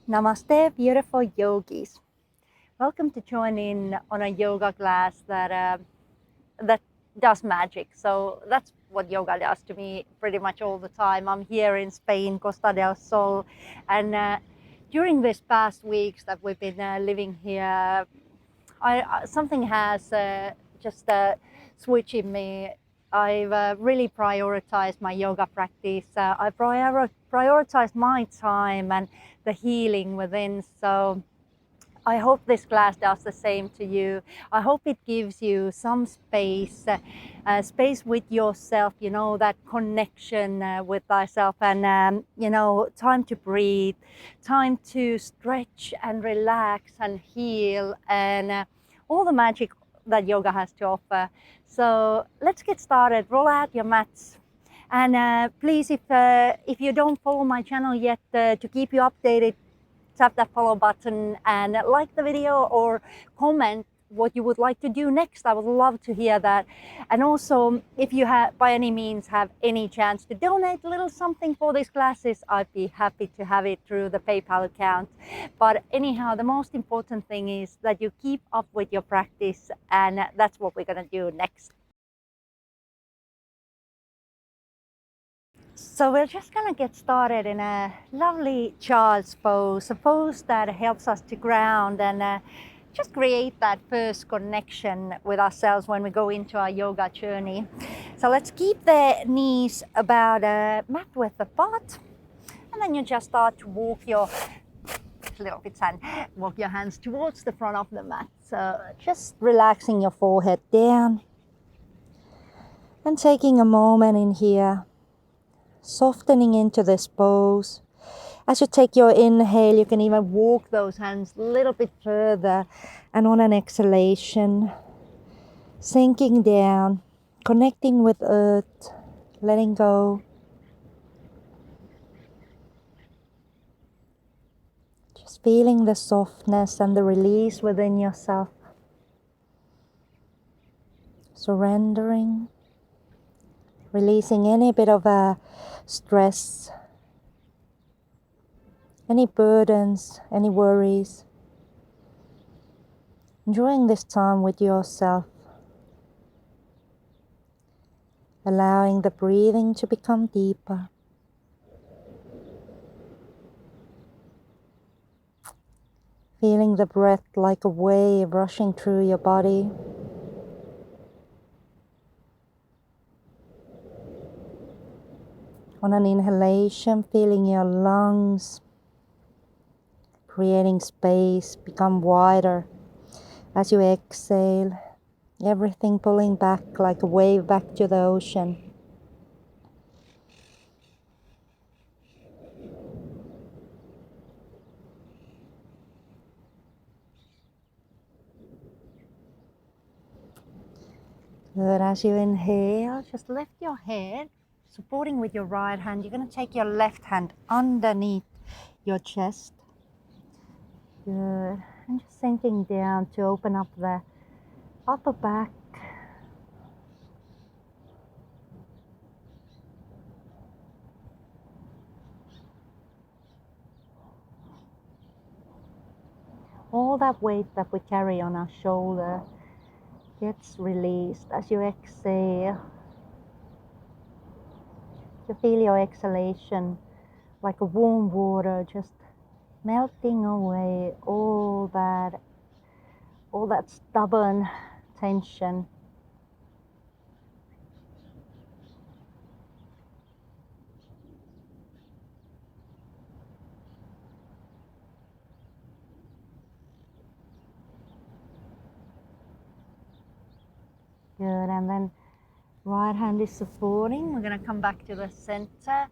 Namaste, beautiful yogis. Welcome to join in on a yoga class that does magic. So that's what yoga does to me pretty much all the time. I'm here in Spain, Costa del Sol, and during these past weeks that we've been living here, something has just switched in me. I've really prioritized my yoga practice. I prioritized my time and the healing within. So I hope this class does the same to you. I hope it gives you some space, space with yourself, that connection with thyself, and, time to breathe, time to stretch and relax and heal, and all the magic that yoga has to offer. So let's get started. Roll out your mats. And please, if you don't follow my channel yet, to keep you updated, tap that follow button and like the video or comment what you would like to do next. I would love to hear that. And also, if you have by any means have any chance to donate a little something for these classes, I'd be happy to have it through the PayPal account. But anyhow, the most important thing is that you keep up with your practice, and that's what we're going to do next. So we're just going to get started in a lovely child's pose, a pose that helps us to ground and just create that first connection with ourselves when we go into our yoga journey. So let's keep the knees about mat width apart, and then you just start to walk your hands towards the front of the mat. So just relaxing your forehead down and taking a moment in here, softening into this pose. As you take your inhale, you can even walk those hands a little bit further, and on an exhalation, sinking down, connecting with earth, letting go. Just feeling the softness and the release within yourself. Surrendering, releasing any bit of stress, any burdens, any worries. Enjoying this time with yourself. Allowing the breathing to become deeper. Feeling the breath like a wave rushing through your body. On an inhalation, feeling your lungs creating space, become wider. As you exhale, everything pulling back like a wave back to the ocean. Good. As you inhale, just lift your head, supporting with your right hand. You're going to take your left hand underneath your chest. Good. And just sinking down to open up the upper back. All that weight that we carry on our shoulder gets released as you exhale. You feel your exhalation like a warm water just melting away all that stubborn tension. Good, and then right hand is supporting. We're going to come back to the center.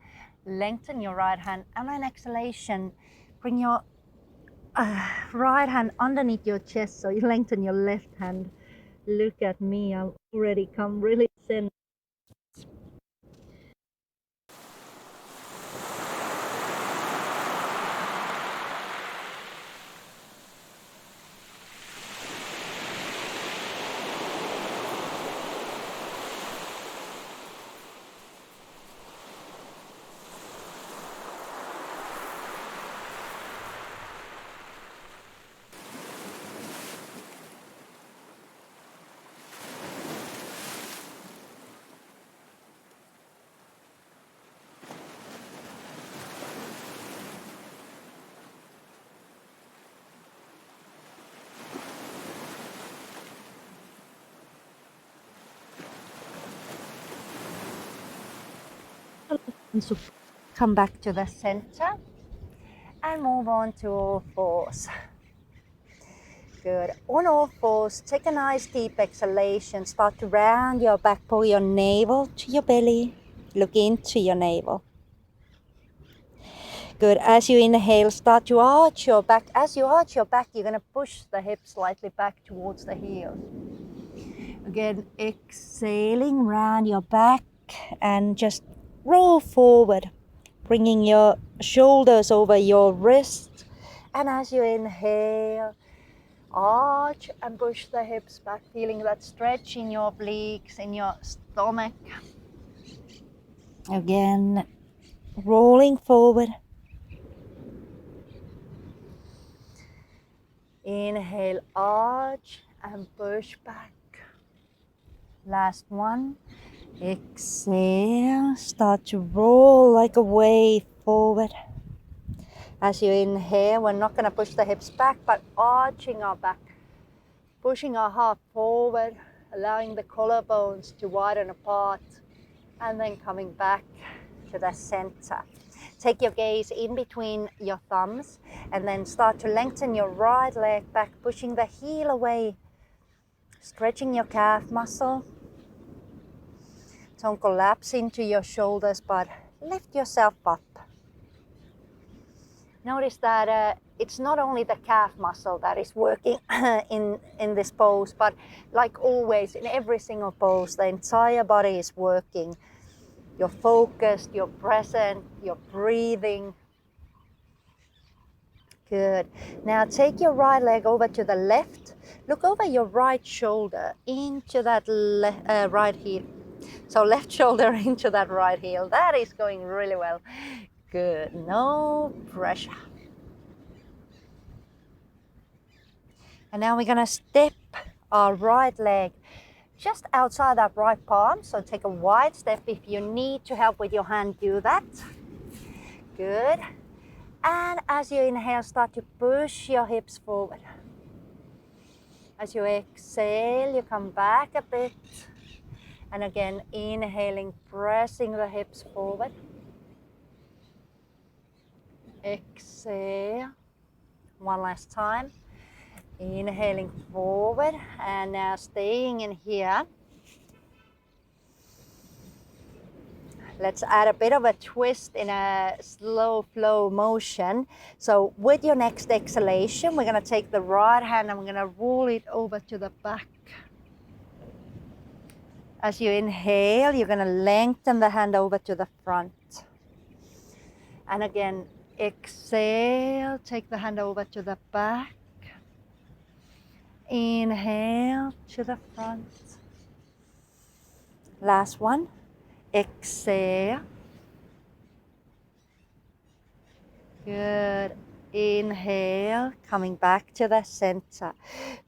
Lengthen your right hand, and on exhalation, bring your right hand underneath your chest, so you lengthen your left hand. Look at me, I've already come really thin. And so come back to the center and move on to all fours. Good. On all fours, take a nice deep exhalation. Start to round your back, pull your navel to your belly. Look into your navel. Good. As you inhale, start to arch your back. As you arch your back, you're going to push the hips slightly back towards the heels. Again, exhaling, round your back and just roll forward, bringing your shoulders over your wrists. And as you inhale, arch and push the hips back, feeling that stretch in your obliques, in your stomach. Again, rolling forward. Inhale, arch and push back. Last one. Exhale, start to roll like a wave forward. As you inhale, we're not going to push the hips back, but arching our back, pushing our heart forward, allowing the collarbones to widen apart, and then coming back to the center. Take your gaze in between your thumbs and then start to lengthen your right leg back, pushing the heel away, stretching your calf muscle. Don't collapse into your shoulders, but lift yourself up. Notice that it's not only the calf muscle that is working in this pose, but like always, in every single pose, the entire body is working. You're focused, you're present, you're breathing. Good. Now take your right leg over to the left. Look over your right shoulder into that right heel. So left shoulder into that right heel. That is going really well. Good. No pressure. And now we're going to step our right leg just outside that right palm. So take a wide step. If you need to help with your hand, do that. Good. And as you inhale, start to push your hips forward. As you exhale, you come back a bit. And again, inhaling, pressing the hips forward. Exhale. One last time. Inhaling forward. And now staying in here. Let's add a bit of a twist in a slow flow motion. So with your next exhalation, we're going to take the right hand and we're going to roll it over to the back. As you inhale, you're going to lengthen the hand over to the front. And again, exhale, take the hand over to the back. Inhale to the front. Last one. Exhale. Good. Inhale, coming back to the center.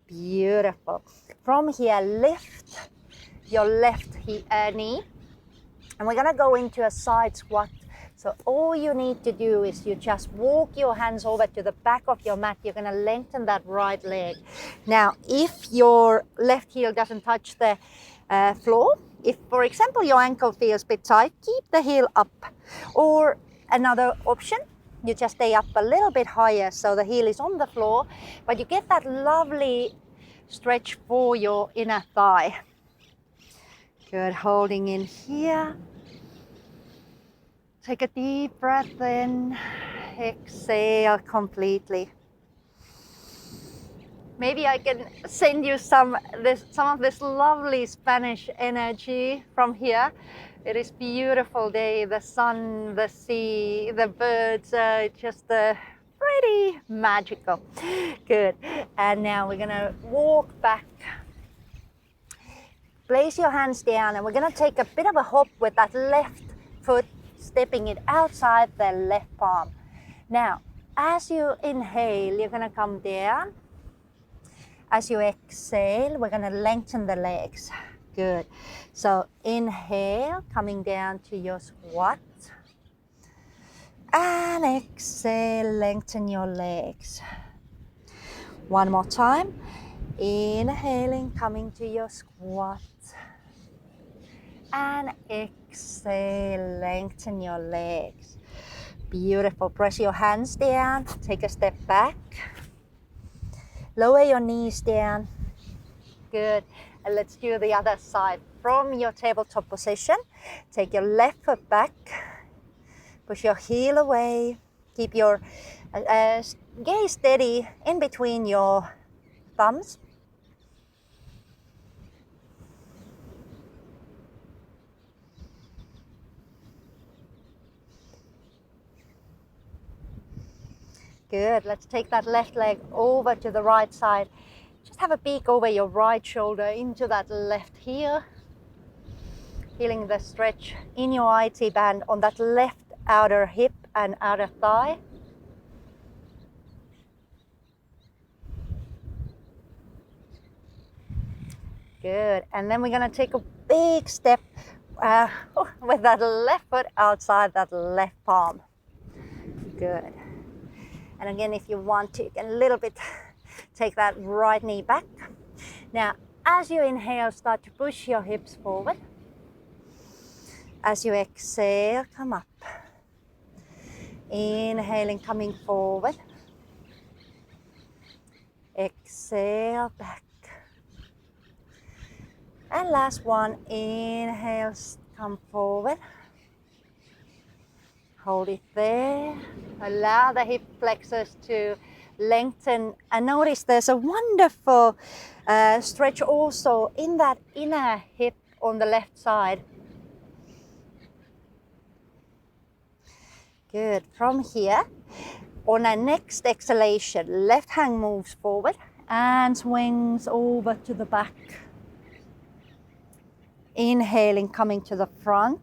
Beautiful. From here, lift your left knee. And we're going to go into a side squat. So all you need to do is you just walk your hands over to the back of your mat. You're going to lengthen that right leg. Now, if your left heel doesn't touch the floor, if, for example, your ankle feels a bit tight, keep the heel up. Or another option, you just stay up a little bit higher so the heel is on the floor, but you get that lovely stretch for your inner thigh. Good, holding in here. Take a deep breath in, exhale completely. Maybe I can send you some of this lovely Spanish energy from here. It is a beautiful day, the sun, the sea, the birds, just pretty magical. Good. And now we're gonna walk back. Place your hands down and we're gonna take a bit of a hop with that left foot, stepping it outside the left palm. Now, as you inhale, you're gonna come down. As you exhale, we're going to lengthen the legs. Good. So inhale, coming down to your squat. And exhale, lengthen your legs. One more time. Inhaling, coming to your squat. And exhale, lengthen your legs. Beautiful. Press your hands down. Take a step back. Lower your knees down. Good. And let's do the other side. From your tabletop position, take your left foot back. Push your heel away. Keep your gaze steady in between your thumbs. Good. Let's take that left leg over to the right side. Just have a peek over your right shoulder into that left heel. Feeling the stretch in your IT band on that left outer hip and outer thigh. Good. And then we're going to take a big step with that left foot outside that left palm. Good. And again, if you want to, you can a little bit take that right knee back. Now, as you inhale, start to push your hips forward. As you exhale, come up. Inhaling, coming forward. Exhale, back. And last one, inhale, come forward. Hold it there. Allow the hip flexors to lengthen. And notice there's a wonderful stretch also in that inner hip on the left side. Good. From here, on our next exhalation, left hand moves forward and swings over to the back. Inhaling, coming to the front.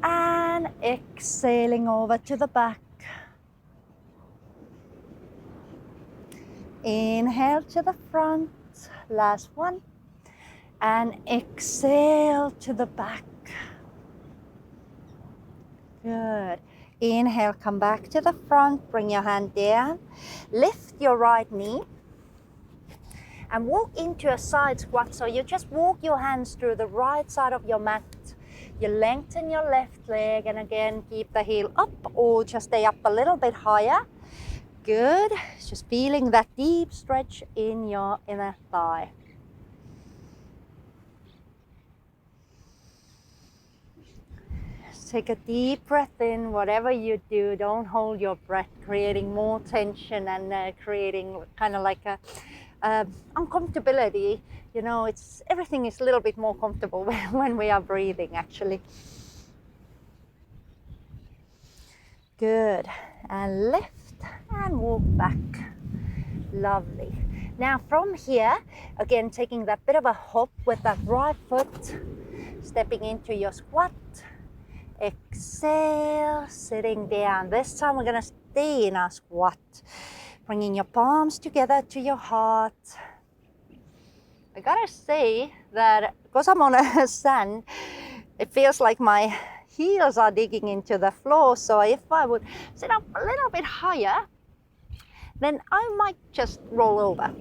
And exhaling over to the back. Inhale to the front. Last one. And exhale to the back. Good. Inhale, come back to the front. Bring your hand down. Lift your right knee. And walk into a side squat. So you just walk your hands through the right side of your mat. You lengthen your left leg and again keep the heel up or just stay up a little bit higher. Good. Just feeling that deep stretch in your inner thigh. Take a deep breath in. Whatever you do, don't hold your breath, creating more tension and creating kind of like a uncomfortability. You know, everything is a little bit more comfortable when we are breathing, actually. Good. And lift and walk back. Lovely. Now from here, again, taking that bit of a hop with that right foot, stepping into your squat. Exhale, sitting down. This time we're going to stay in our squat. Bringing your palms together to your heart. I gotta say that because I'm on a sand, it feels like my heels are digging into the floor. So if I would sit up a little bit higher, then I might just roll over.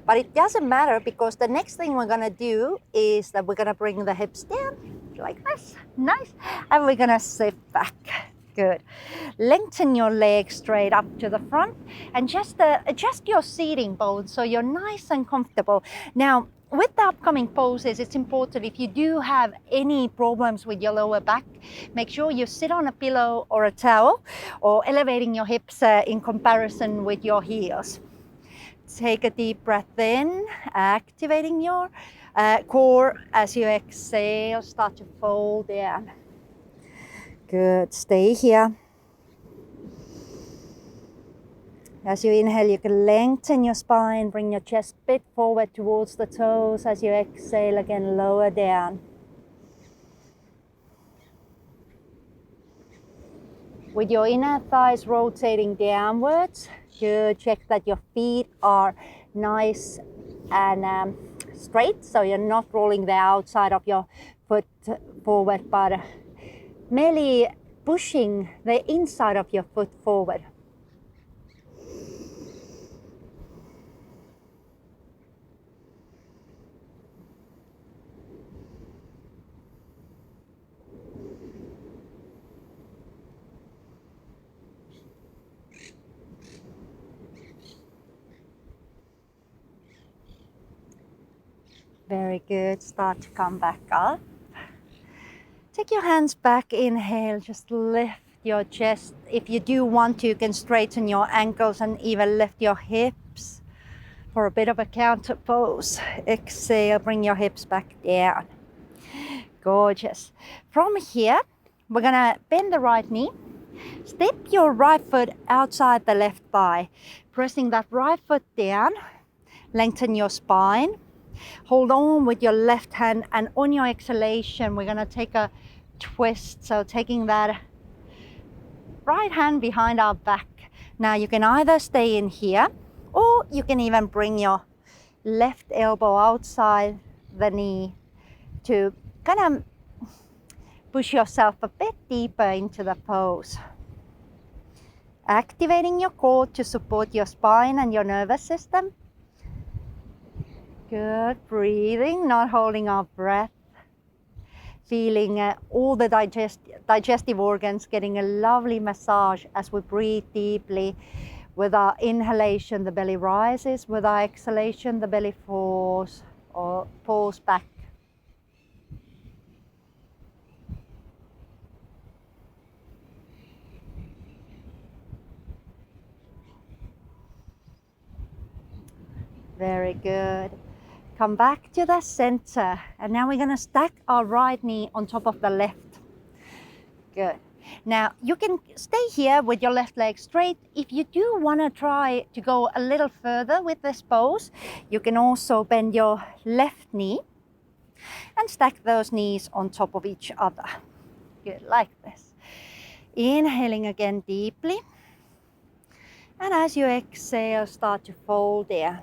But it doesn't matter because the next thing we're gonna do is that we're gonna bring the hips down like this, nice, and we're gonna sit back. Good. Lengthen your legs straight up to the front and just adjust your seating bones so you're nice and comfortable. Now, with the upcoming poses, it's important if you do have any problems with your lower back, make sure you sit on a pillow or a towel or elevating your hips in comparison with your heels. Take a deep breath in, activating your core as you exhale, start to fold down. Good, stay here. As you inhale, you can lengthen your spine, bring your chest a bit forward towards the toes. As you exhale, again, lower down. With your inner thighs rotating downwards, good, check that your feet are nice and straight, so you're not rolling the outside of your foot forward, but merely pushing the inside of your foot forward. Very good. Start to come back up. Take your hands back, inhale, just lift your chest. If you do want to, you can straighten your ankles and even lift your hips for a bit of a counter pose. Exhale, bring your hips back down. Gorgeous. From here, we're gonna bend the right knee. Step your right foot outside the left thigh, pressing that right foot down. Lengthen your spine. Hold on with your left hand, and on your exhalation, we're gonna take a twist. So taking that right hand behind our back. Now you can either stay in here, or you can even bring your left elbow outside the knee to kind of push yourself a bit deeper into the pose. Activating your core to support your spine and your nervous system. Good, breathing, not holding our breath. Feeling all the digestive organs getting a lovely massage as we breathe deeply. With our inhalation, the belly rises. With our exhalation, the belly falls or pulls back. Very good. Come back to the center, and now we're gonna stack our right knee on top of the left. Good. Now you can stay here with your left leg straight. If you do wanna try to go a little further with this pose, you can also bend your left knee and stack those knees on top of each other. Good, like this. Inhaling again deeply. And as you exhale, start to fold down.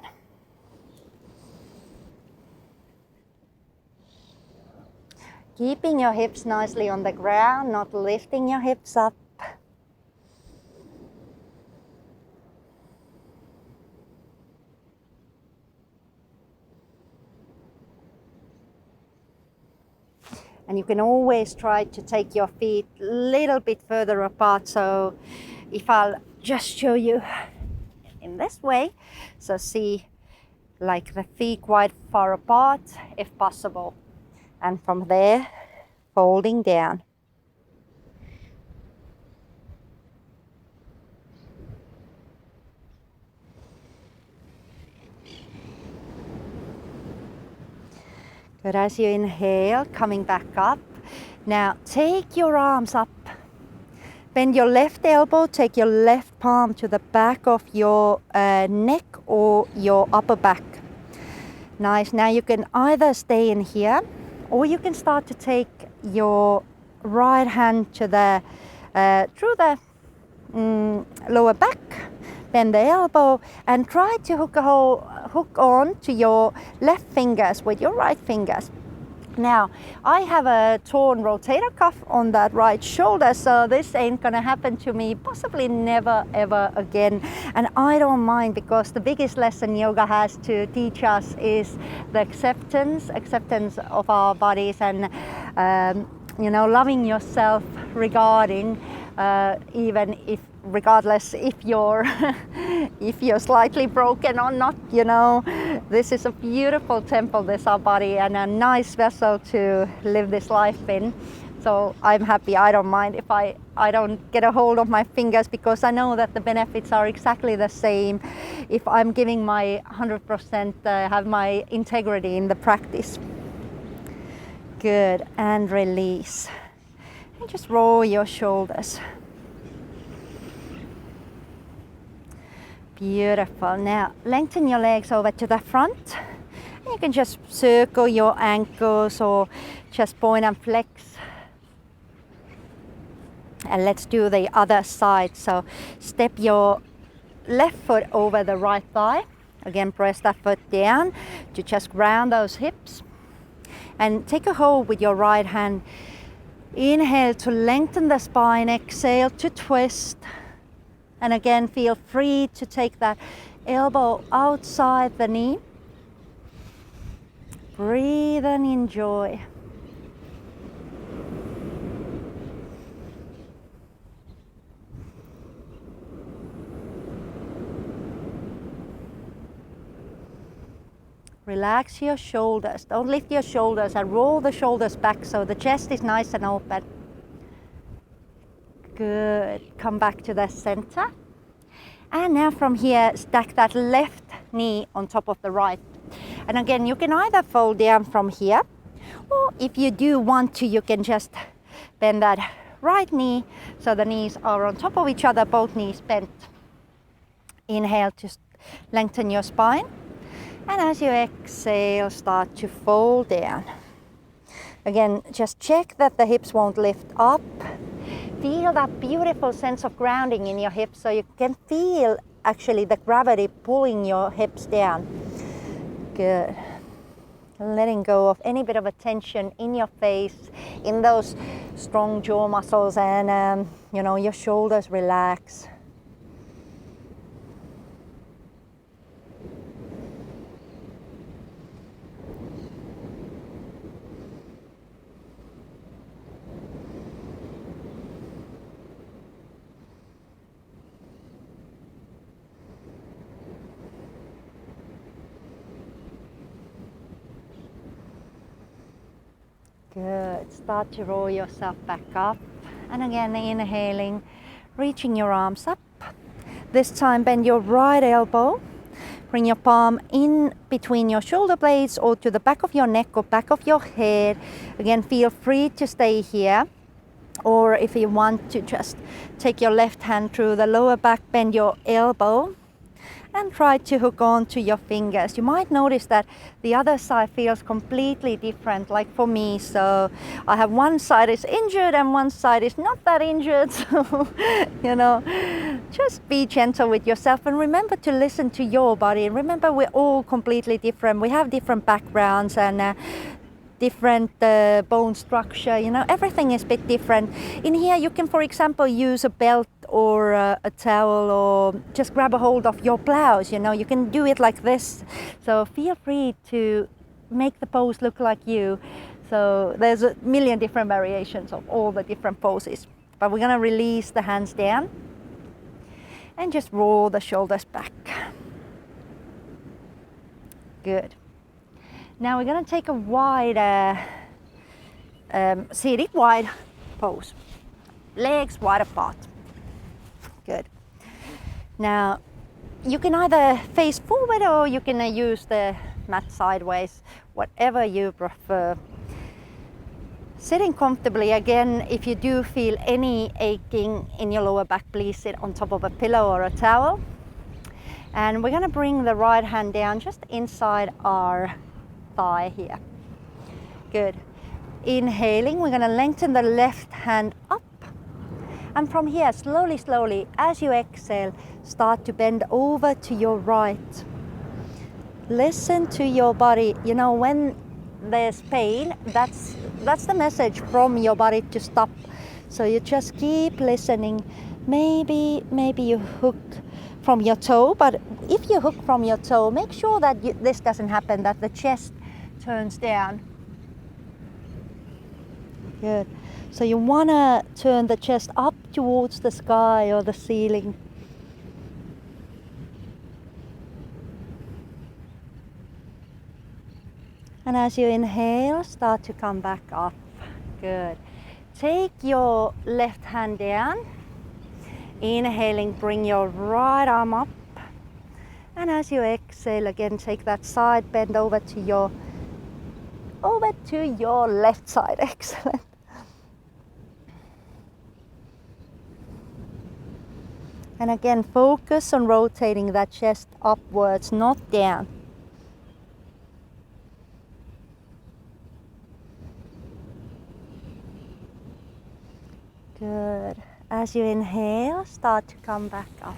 Keeping your hips nicely on the ground, not lifting your hips up. And you can always try to take your feet a little bit further apart. So if I'll just show you in this way, so see like the feet quite far apart if possible. And from there, folding down. Good, as you inhale, coming back up. Now take your arms up. Bend your left elbow, take your left palm to the back of your neck or your upper back. Nice, now you can either stay in here, or you can start to take your right hand to the through the lower back, bend the elbow, and try to hook on to your left fingers with your right fingers. Now, I have a torn rotator cuff on that right shoulder, so this ain't gonna happen to me, possibly never ever again. And I don't mind, because the biggest lesson yoga has to teach us is the acceptance of our bodies, and loving yourself regarding even regardless if you're if you're slightly broken or not. This is a beautiful temple, this our body, and a nice vessel to live this life in. So I'm happy. I don't mind if I don't get a hold of my fingers, because I know that the benefits are exactly the same if I'm giving my 100%, have my integrity in the practice. Good, and release. And just roll your shoulders. Beautiful. Now lengthen your legs over to the front. You can just circle your ankles or just point and flex. And let's do the other side. So step your left foot over the right thigh. Again, press that foot down to just ground those hips. And take a hold with your right hand. Inhale to lengthen the spine. Exhale to twist. And again, feel free to take that elbow outside the knee. Breathe and enjoy. Relax your shoulders. Don't lift your shoulders and roll the shoulders back so the chest is nice and open. Good. Come back to the center. And now from here, stack that left knee on top of the right. And again, you can either fold down from here, or if you do want to, you can just bend that right knee so the knees are on top of each other, both knees bent. Inhale to lengthen your spine. And as you exhale, start to fold down. Again, just check that the hips won't lift up. Feel that beautiful sense of grounding in your hips, so you can feel actually the gravity pulling your hips down. Good. Letting go of any bit of a tension in your face, in those strong jaw muscles, and your shoulders relax. Good. Start to roll yourself back up. And again, inhaling, reaching your arms up. This time, bend your right elbow. Bring your palm in between your shoulder blades or to the back of your neck or back of your head. Again, feel free to stay here. Or if you want to, just take your left hand through the lower back, bend your elbow, and try to hook on to your fingers. You might notice that the other side feels completely different, like for me. So I have one side is injured and one side is not that injured. So, just be gentle with yourself and remember to listen to your body. Remember, we're all completely different. We have different backgrounds and different bone structure, everything is a bit different. In here you can, for example, use a belt or a towel, or just grab a hold of your blouse, you can do it like this. So feel free to make the pose look like you. So there's a million different variations of all the different poses, but we're going to release the hands down and just roll the shoulders back. Good. Now we're going to take a wide, seated wide pose. Legs wide apart. Good. Now you can either face forward or you can use the mat sideways, whatever you prefer. Sitting comfortably, again, if you do feel any aching in your lower back, please sit on top of a pillow or a towel. And we're going to bring the right hand down just inside our thigh here. Good. Inhaling, we're going to lengthen the left hand up, and from here, slowly, as you exhale, start to bend over to your right. Listen to your body. When there's pain, that's the message from your body to stop. So you just keep listening. Maybe you hook from your toe, but if you hook from your toe, make sure that this doesn't happen, that the chest turns down. Good. So you want to turn the chest up towards the sky or the ceiling. And as you inhale, start to come back up. Good. Take your left hand down. Inhaling, bring your right arm up. And as you exhale, again, take that side bend over to your left side. Excellent. And again, focus on rotating that chest upwards, not down. Good. As you inhale, start to come back up.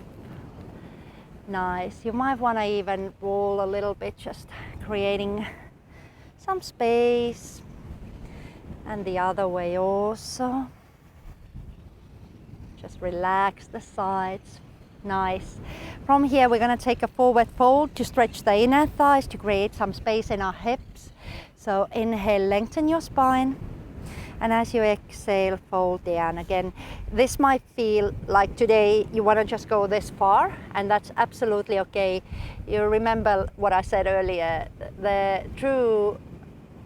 Nice. You might want to even roll a little bit, just creating some space. And the other way also. Just relax the sides. Nice. From here, we're going to take a forward fold to stretch the inner thighs to create some space in our hips. So inhale, lengthen your spine. And as you exhale, fold down again. This might feel like today you want to just go this far, and that's absolutely okay. You remember what I said earlier, the true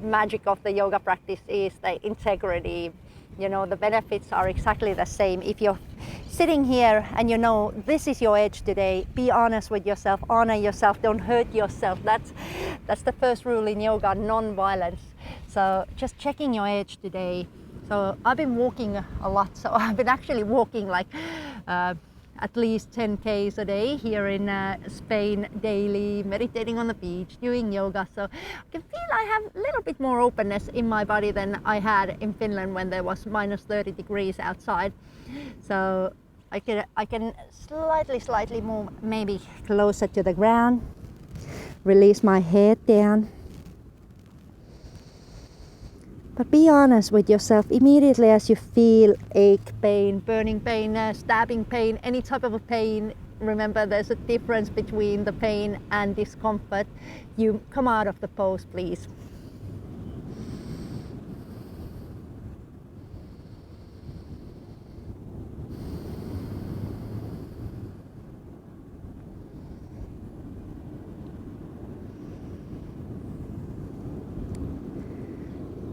magic of the yoga practice is the integrity. You know, the benefits are exactly the same. If you're sitting here and you know this is your edge today, be honest with yourself, honor yourself, don't hurt yourself. That's the first rule in yoga, non-violence. So just checking your edge today. So I've been walking a lot, so I've been actually walking like at least 10 Ks a day here in Spain daily, meditating on the beach, doing yoga. So I can feel I have a little bit more openness in my body than I had in Finland when there was minus 30 degrees outside. So I can slightly move maybe closer to the ground, release my head down. But be honest with yourself immediately as you feel ache, pain, burning pain, stabbing pain, any type of a pain. Remember, there's a difference between the pain and discomfort. You come out of the pose, please.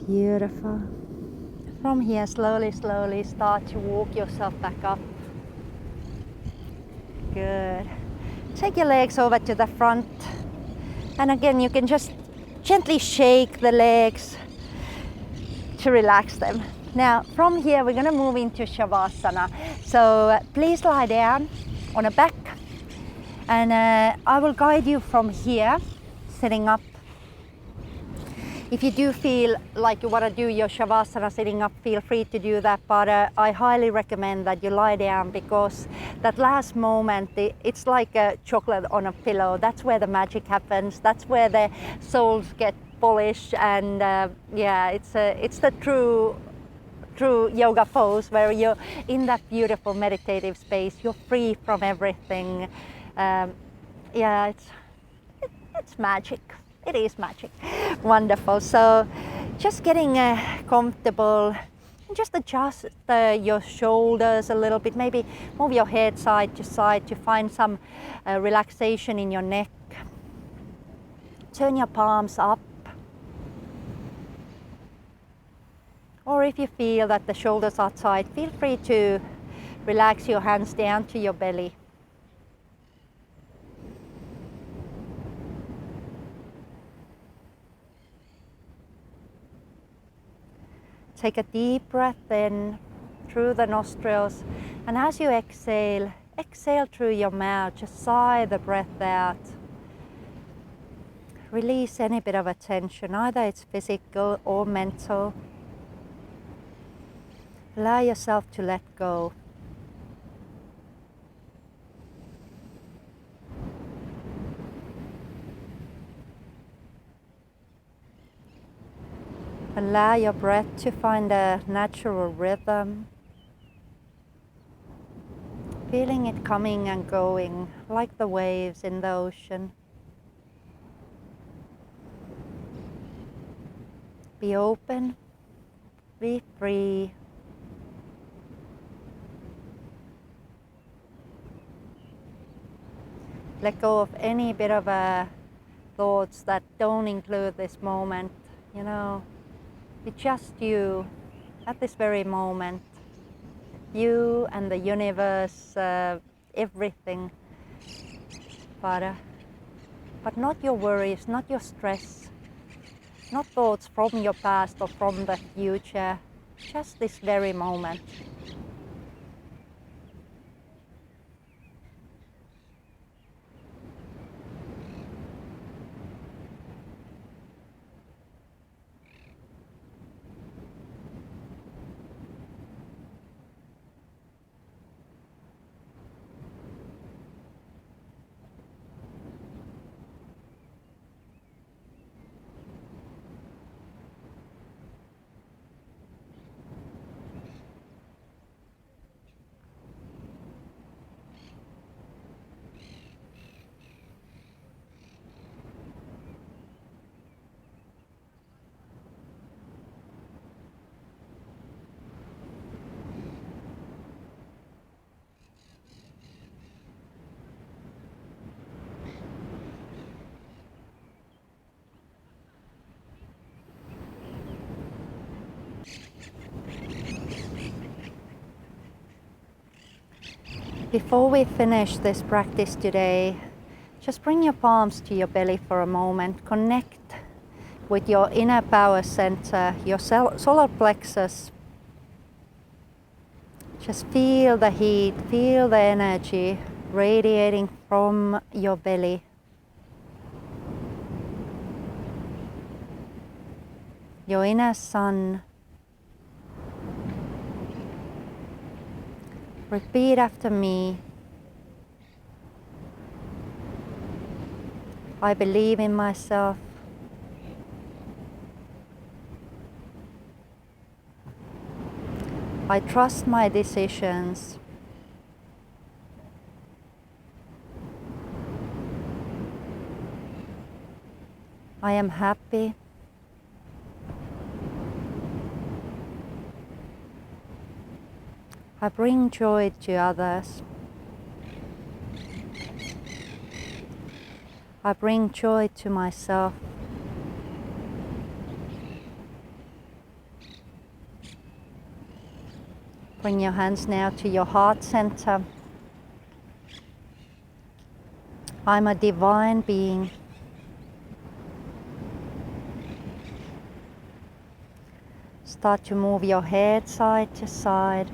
Beautiful. From here, slowly start to walk yourself back up. Good. Take your legs over to the front. And again, you can just gently shake the legs to relax them. Now, from here, we're going to move into Shavasana. So please lie down on a back. And I will guide you from here, sitting up. If you do feel like you want to do your Shavasana sitting up, feel free to do that, but I highly recommend that you lie down, because that last moment, it's like a chocolate on a pillow. That's where the magic happens. That's where the souls get polished, and yeah, it's the true yoga pose where you're in that beautiful meditative space. You're free from everything. Yeah, it's magic. It is magic. Wonderful. So just getting comfortable, and just adjust your shoulders a little bit. Maybe move your head side to side to find some relaxation in your neck. Turn your palms up. Or if you feel that the shoulders are tight, feel free to relax your hands down to your belly. Take a deep breath in through the nostrils, and as you exhale, exhale through your mouth. Just sigh the breath out. Release any bit of attention, either it's physical or mental. Allow yourself to let go. Allow your breath to find a natural rhythm. Feeling it coming and going like the waves in the ocean. Be open, be free. Let go of any bit of thoughts that don't include this moment. You know, it's just you at this very moment. You and the universe, everything. But not your worries, not your stress, not thoughts from your past or from the future. Just this very moment. Before we finish this practice today, just bring your palms to your belly for a moment. Connect with your inner power center, your solar plexus. Just feel the heat, feel the energy radiating from your belly. Your inner sun. Repeat after me. I believe in myself. I trust my decisions. I am happy. I bring joy to others. I bring joy to myself. Bring your hands now to your heart center. I'm a divine being. Start to move your head side to side.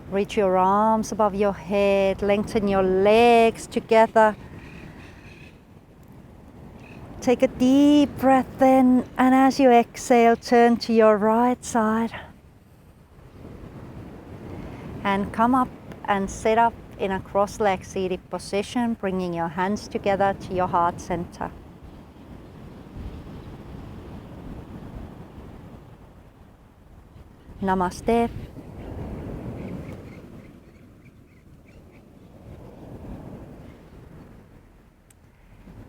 Reach your arms above your head, lengthen your legs together. Take a deep breath in, and as you exhale, turn to your right side. And come up and sit up in a cross-legged seated position, bringing your hands together to your heart center. Namaste.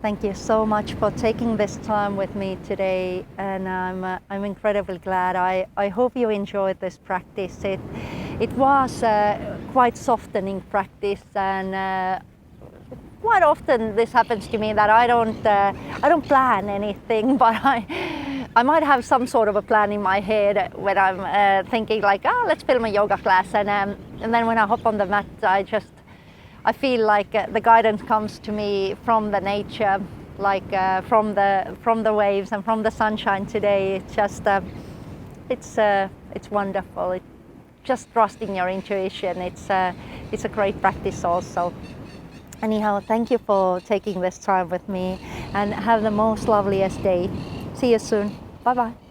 Thank you so much for taking this time with me today, and I'm incredibly glad. I hope you enjoyed this practice. It was quite softening practice, and quite often this happens to me that I don't plan anything, but I might have some sort of a plan in my head when I'm thinking like, oh, let's film a yoga class, and then when I hop on the mat, I feel like the guidance comes to me from the nature, like from the waves and from the sunshine today. It's just it's wonderful. Just trusting your intuition. It's a great practice also. Anyhow, thank you for taking this time with me, and have the most loveliest day. See you soon. Bye bye.